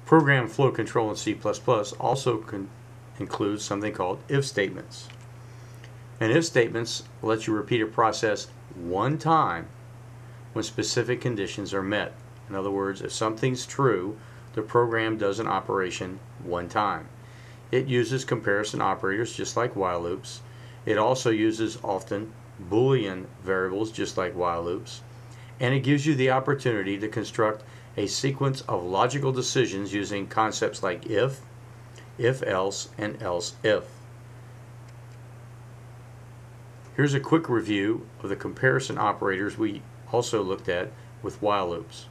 Program flow control in C++ also includes something called if statements. And if statements let you repeat a process one time when specific conditions are met. In other words, if something's true, the program does an operation one time. It uses comparison operators just like while loops. It also uses often Boolean variables just like while loops. And it gives you the opportunity to construct a sequence of logical decisions using concepts like if else, and else if. Here's a quick review of the comparison operators we also looked at with while loops.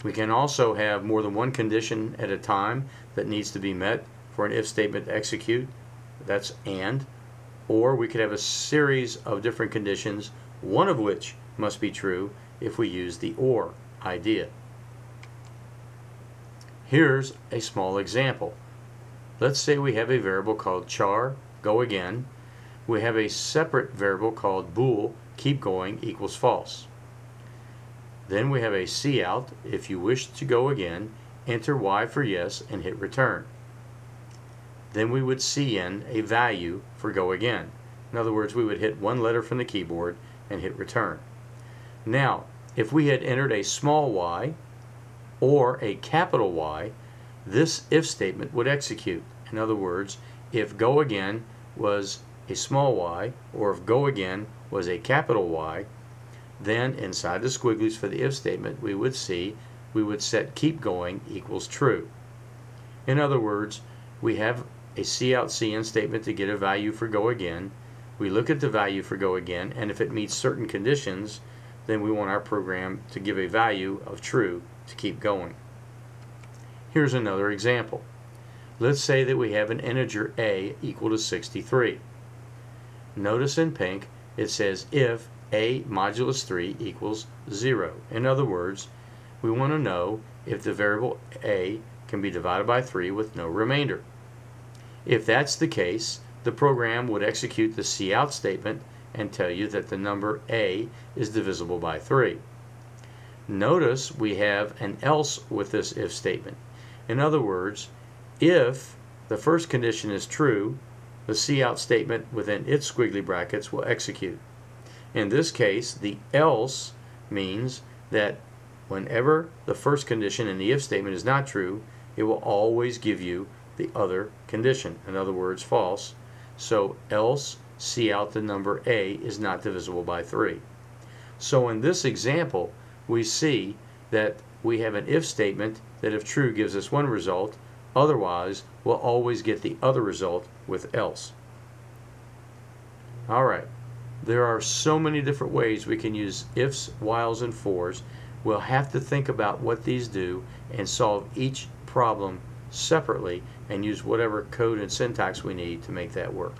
We can also have more than one condition at a time that needs to be met for an if statement to execute. That's and. Or we could have a series of different conditions, one of which must be true if we use the or idea. Here's a small example. Let's say we have a variable called char go again. We have a separate variable called bool keep going equals false. Then we have a cout, if you wish to go again, enter y for yes and hit return. Then we would cin a value for go again. In other words, we would hit one letter from the keyboard and hit return. Now, if we had entered a small y or a capital Y, this if statement would execute. In other words, if go again was a small y, or if go again was a capital Y, then inside the squigglies for the if statement we would set keep going equals true. In other words, we have a cout cin statement to get a value for go again. We look at the value for go again, and if it meets certain conditions, then we want our program to give a value of true to keep going. Here's another example. Let's say that we have an integer a equal to 63. Notice in pink it says if a modulus 3 equals 0. In other words, we want to know if the variable a can be divided by 3 with no remainder. If that's the case, the program would execute the cout statement and tell you that the number a is divisible by 3. Notice we have an else with this if statement. In other words, if the first condition is true, the cout statement within its squiggly brackets will execute. In this case, the else means that whenever the first condition in the if statement is not true, it will always give you the other condition, in other words, false. So else cout the number a is not divisible by 3. So in this example, we see that we have an if statement that if true gives us one result, otherwise we'll always get the other result with else. Alright, there are so many different ways we can use ifs, whiles, and fors. We'll have to think about what these do and solve each problem separately and use whatever code and syntax we need to make that work.